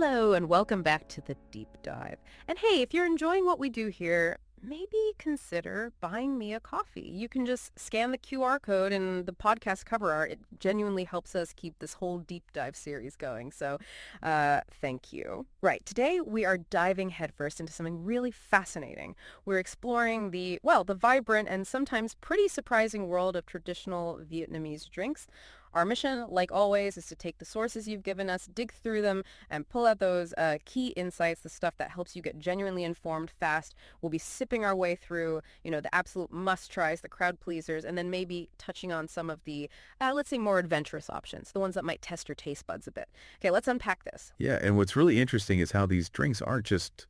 Hello and welcome back to the Deep Dive. And hey, if you're enjoying what we do here, maybe consider buying me a coffee. You can just scan the QR code in the podcast cover art. It genuinely helps us keep this whole Deep Dive series going. So thank you. Right, today we are diving headfirst into something really fascinating. We're exploring the vibrant and sometimes pretty surprising world of traditional Vietnamese drinks. Our mission, like always, is to take the sources you've given us, dig through them, and pull out those key insights, the stuff that helps you get genuinely informed fast. We'll be sipping our way through, the absolute must-tries, the crowd pleasers, and then maybe touching on some of the, let's say, more adventurous options, the ones that might test your taste buds a bit. Okay, let's unpack this. Yeah, and what's really interesting is how these drinks aren't just,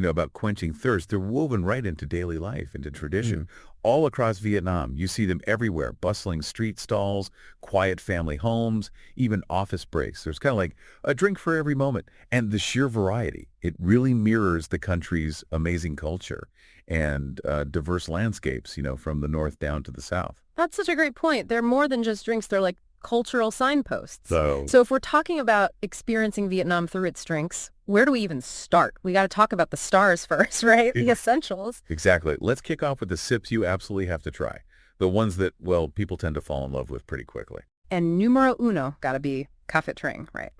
about quenching thirst. They're woven right into daily life, into tradition. All across Vietnam, you see them everywhere, bustling street stalls, quiet family homes, even office breaks. There's kind of like a drink for every moment. And the sheer variety, it really mirrors the country's amazing culture and diverse landscapes, from the north down to the south. That's such a great point. They're more than just drinks. They're like cultural signposts. So if we're talking about experiencing Vietnam through its drinks, where do we even start? We got to talk about the stars first, right? The essentials. Exactly. Let's kick off with the sips you absolutely have to try. The ones that, people tend to fall in love with pretty quickly. And numero uno got to be Cà Phê Trang, right?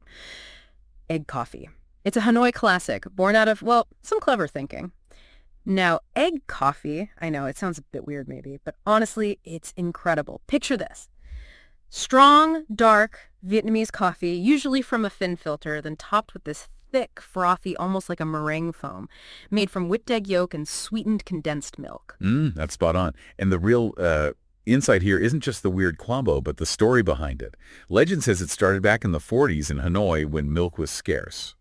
Egg coffee. It's a Hanoi classic, born out of, some clever thinking. Now, egg coffee, I know it sounds a bit weird maybe, but honestly, it's incredible. Picture this. Strong, dark Vietnamese coffee, usually from a fin filter, then topped with this thick, frothy, almost like a meringue foam, made from whipped egg yolk and sweetened condensed milk. That's spot on. And the real insight here isn't just the weird combo, but the story behind it. Legend says it started back in the 40s in Hanoi when milk was scarce.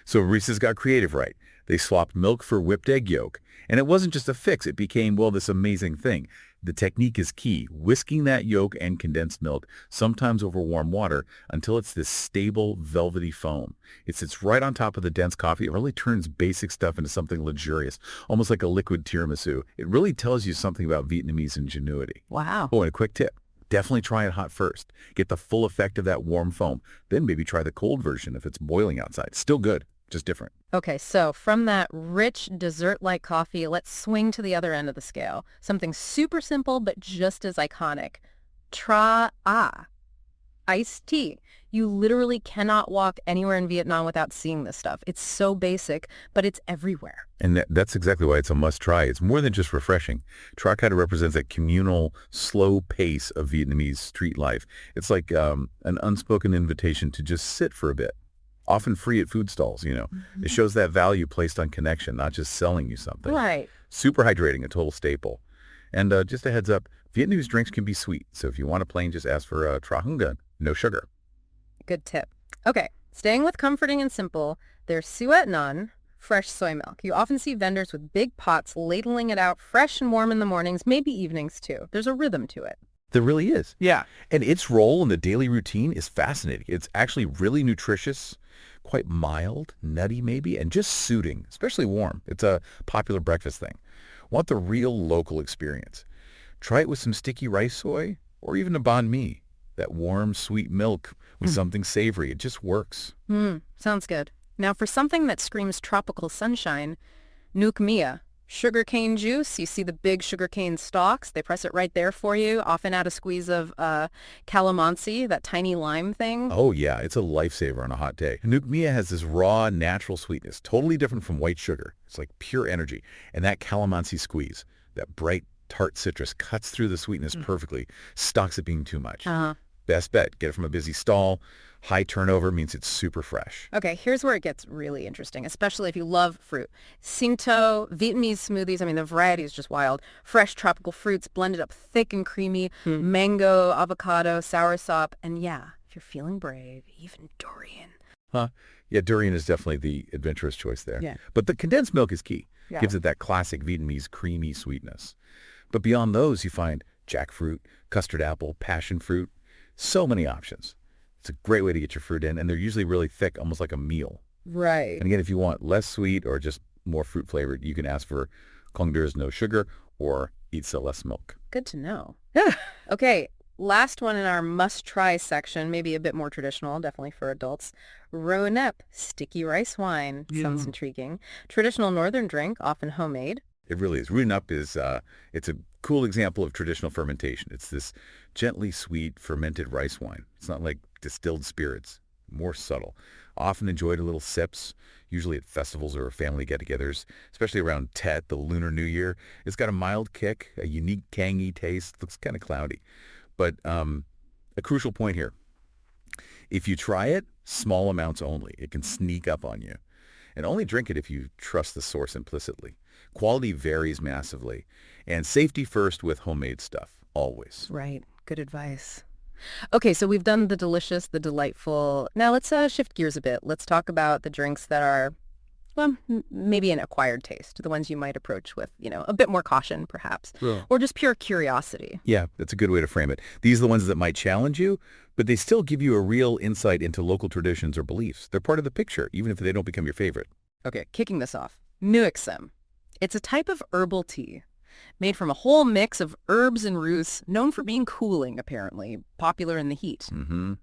So baristas got creative, right? They swapped milk for whipped egg yolk. And it wasn't just a fix. It became, this amazing thing. The technique is key, whisking that yolk and condensed milk, sometimes over warm water, until it's this stable, velvety foam. It sits right on top of the dense coffee. It really turns basic stuff into something luxurious, almost like a liquid tiramisu. It really tells you something about Vietnamese ingenuity. Wow. Oh, and a quick tip. Definitely try it hot first. Get the full effect of that warm foam. Then maybe try the cold version if it's boiling outside. Still good, just different. Okay, so from that rich dessert-like coffee, let's swing to the other end of the scale. Something super simple but just as iconic. Tra A. Iced tea. You literally cannot walk anywhere in Vietnam without seeing this stuff. It's so basic, but it's everywhere. And that's exactly why it's a must-try. It's more than just refreshing. Tra kind of represents that communal, slow pace of Vietnamese street life. It's like an unspoken invitation to just sit for a bit. Often free at food stalls, It shows that value placed on connection, not just selling you something. Right. Super hydrating, a total staple. And just a heads up, Vietnamese drinks can be sweet. So if you want a plain, just ask for Tra Hung Gan, no sugar. Good tip. Okay, staying with comforting and simple, there's Suet Nan, fresh soy milk. You often see vendors with big pots ladling it out fresh and warm in the mornings, maybe evenings too. There's a rhythm to it. There really is. Yeah. And its role in the daily routine is fascinating. It's actually really nutritious, quite mild, nutty maybe, and just soothing, especially warm. It's a popular breakfast thing. Want the real local experience? Try it with some sticky rice soy or even a banh mi. That warm, sweet milk with something savory. It just works. Sounds good. Now for something that screams tropical sunshine, Nuoc Mia. Sugarcane juice. You see the big sugarcane stalks. They press it right there for you, often add a squeeze of calamansi, that tiny lime thing. Oh, yeah. It's a lifesaver on a hot day. Nuoc Mia has this raw, natural sweetness, totally different from white sugar. It's like pure energy. And that calamansi squeeze, that bright, tart citrus cuts through the sweetness perfectly, stops it being too much. Best bet. Get it from a busy stall. High turnover means it's super fresh. Okay, here's where it gets really interesting, especially if you love fruit. Cinto, Vietnamese smoothies, the variety is just wild. Fresh tropical fruits blended up thick and creamy, mango, avocado, soursop, and yeah, if you're feeling brave, even durian. Yeah, durian is definitely the adventurous choice there. Yeah. But the condensed milk is key. Yeah. Gives it that classic Vietnamese creamy sweetness. But beyond those, you find jackfruit, custard apple, passion fruit. So many options. It's a great way to get your fruit in, and they're usually really thick, almost like a meal. Right. And again, if you want less sweet or just more fruit flavored, you can ask for Kong Du's no sugar or Eat So Less Milk. Good to know. Yeah. Okay, Last one in our must-try section, maybe a bit more traditional, definitely for adults. Roanep, sticky rice wine. Sounds Yeah. intriguing. Traditional northern drink, often homemade. It really is. Rooting up is it's a cool example of traditional fermentation. It's this gently sweet fermented rice wine. It's not like distilled spirits, more subtle. Often enjoyed in little sips, usually at festivals or family get-togethers, especially around Tet, the Lunar New Year. It's got a mild kick, a unique tangy taste. Looks kind of cloudy. But a crucial point here. If you try it, small amounts only. It can sneak up on you. And only drink it if you trust the source implicitly. Quality varies massively. And safety first with homemade stuff, always. Right. Good advice. Okay, so we've done the delicious, the delightful. Now let's shift gears a bit. Let's talk about the drinks that are, well, maybe an acquired taste, the ones you might approach with, a bit more caution, perhaps, Yeah. or just pure curiosity. Yeah, that's a good way to frame it. These are the ones that might challenge you, but they still give you a real insight into local traditions or beliefs. They're part of the picture, even if they don't become your favorite. Okay, kicking this off. Nuixem. It's a type of herbal tea made from a whole mix of herbs and roots, known for being cooling, apparently, popular in the heat. Mm-hmm.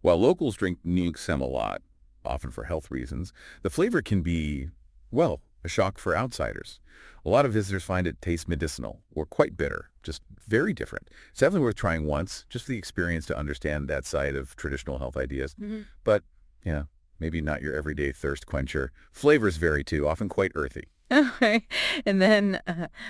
While locals drink Nuixem a lot, often for health reasons, the flavor can be, well, a shock for outsiders. A lot of visitors find it taste medicinal or quite bitter, just very different. It's definitely worth trying once, just for the experience to understand that side of traditional health ideas. Mm-hmm. But, maybe not your everyday thirst quencher. Flavors vary too, often quite earthy. Okay. And then,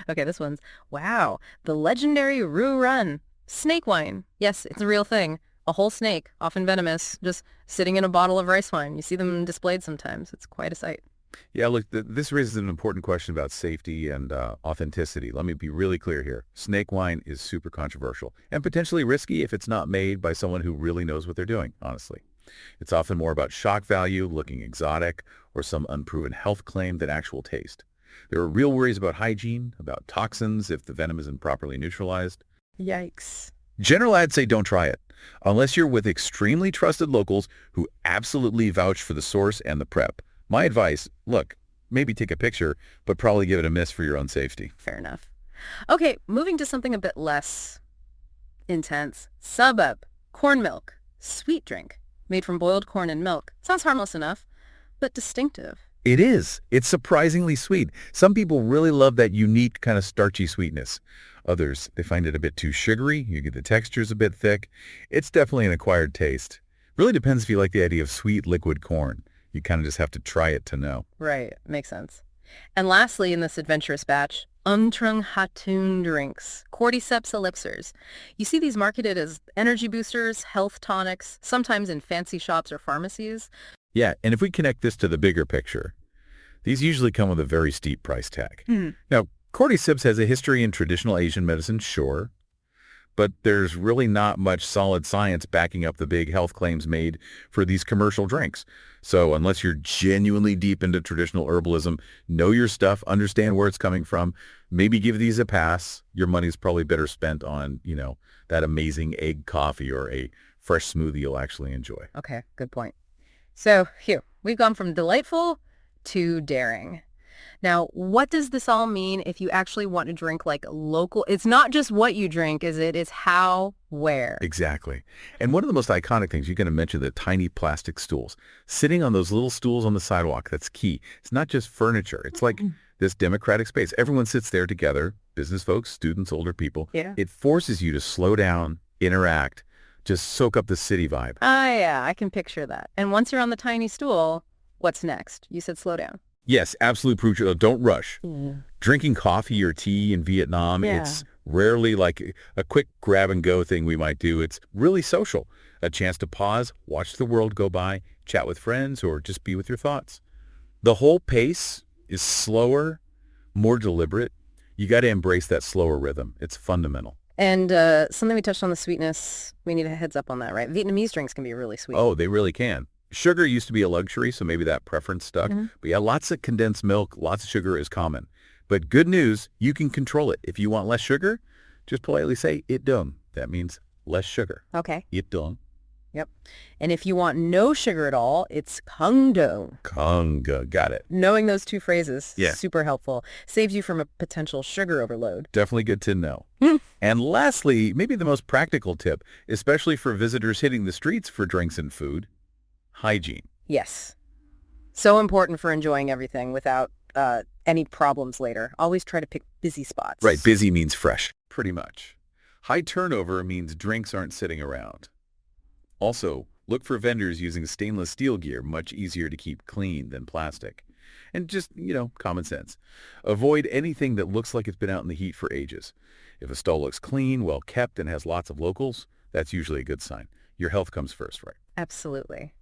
okay, this one's, wow, the legendary Roo Run. Snake wine. Yes, it's a real thing. A whole snake, often venomous, just sitting in a bottle of rice wine. You see them displayed sometimes. It's quite a sight. Yeah, look, this raises an important question about safety and authenticity. Let me be really clear here. Snake wine is super controversial and potentially risky if it's not made by someone who really knows what they're doing, honestly. It's often more about shock value, looking exotic, or some unproven health claim than actual taste. There are real worries about hygiene, about toxins if the venom isn't properly neutralized. Yikes. General, I'd say don't try it, unless you're with extremely trusted locals who absolutely vouch for the source and the prep. My advice, look, maybe take a picture, but probably give it a miss for your own safety. Fair enough. Okay, moving to something a bit less intense. Subbub. Corn milk. Sweet drink. Made from boiled corn and milk. Sounds harmless enough, but distinctive. It is. It's surprisingly sweet. Some people really love that unique kind of starchy sweetness. Others, they find it a bit too sugary. You get the textures a bit thick. It's definitely an acquired taste. Really depends if you like the idea of sweet liquid corn. You kind of just have to try it to know. Right, makes sense. And lastly, in this adventurous batch, Untrung Hatun drinks, cordyceps elixirs. You see these marketed as energy boosters, health tonics, sometimes in fancy shops or pharmacies. Yeah, and if we connect this to the bigger picture, these usually come with a very steep price tag. Now, cordyceps has a history in traditional Asian medicine, sure, but there's really not much solid science backing up the big health claims made for these commercial drinks. So unless you're genuinely deep into traditional herbalism, know your stuff, understand where it's coming from, maybe give these a pass. Your money's probably better spent on, that amazing egg coffee or a fresh smoothie you'll actually enjoy. Okay, good point. So here, we've gone from delightful to daring. Now, what does this all mean if you actually want to drink like local? It's not just what you drink, is it? It's how, where. Exactly. And one of the most iconic things, you're going to mention the tiny plastic stools. Sitting on those little stools on the sidewalk, that's key. It's not just furniture. It's like this democratic space. Everyone sits there together, business folks, students, older people. Yeah. It forces you to slow down, interact, just soak up the city vibe. Ah, yeah, I can picture that. And once you're on the tiny stool, what's next? You said slow down. Yes, absolute proof. Don't rush. Yeah. Drinking coffee or tea in Vietnam, it's rarely like a quick grab-and-go thing we might do. It's really social. A chance to pause, watch the world go by, chat with friends, or just be with your thoughts. The whole pace is slower, more deliberate. You got to embrace that slower rhythm. It's fundamental. And something we touched on, the sweetness, we need a heads up on that, right? Vietnamese drinks can be really sweet. Oh, they really can. Sugar used to be a luxury, so maybe that preference stuck. But yeah, lots of condensed milk, lots of sugar is common. But good news, you can control it. If you want less sugar, just politely say, it done. That means less sugar. Okay. It done. Yep. And if you want no sugar at all, it's Kangdo. Conga, got it. Knowing those two phrases, Yeah. super helpful. Saves you from a potential sugar overload. Definitely good to know. Hmm. And lastly, maybe the most practical tip, especially for visitors hitting the streets for drinks and food, hygiene. Yes. So important for enjoying everything without any problems later. Always try to pick busy spots. Right, busy means fresh, pretty much. High turnover means drinks aren't sitting around. Also, look for vendors using stainless steel gear, much easier to keep clean than plastic. And just, common sense. Avoid anything that looks like it's been out in the heat for ages. If a stall looks clean, well kept, and has lots of locals, that's usually a good sign. Your health comes first, right? Absolutely.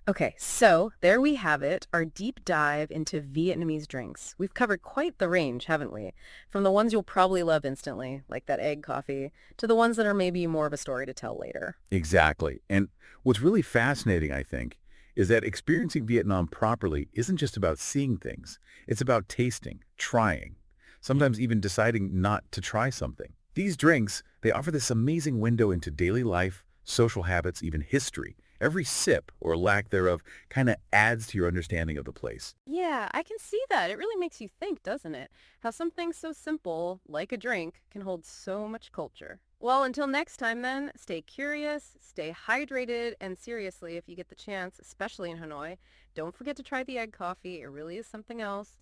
Okay, so there we have it, our deep dive into Vietnamese drinks. We've covered quite the range, haven't we? From the ones you'll probably love instantly, like that egg coffee, to the ones that are maybe more of a story to tell later. Exactly. And what's really fascinating, I think, is that experiencing Vietnam properly isn't just about seeing things. It's about tasting, trying, sometimes even deciding not to try something. These drinks, they offer this amazing window into daily life, social habits, even history. Every sip, or lack thereof, kind of adds to your understanding of the place. Yeah, I can see that. It really makes you think, doesn't it? How something so simple, like a drink, can hold so much culture. Well, until next time then, stay curious, stay hydrated, and seriously, if you get the chance, especially in Hanoi, don't forget to try the egg coffee. It really is something else.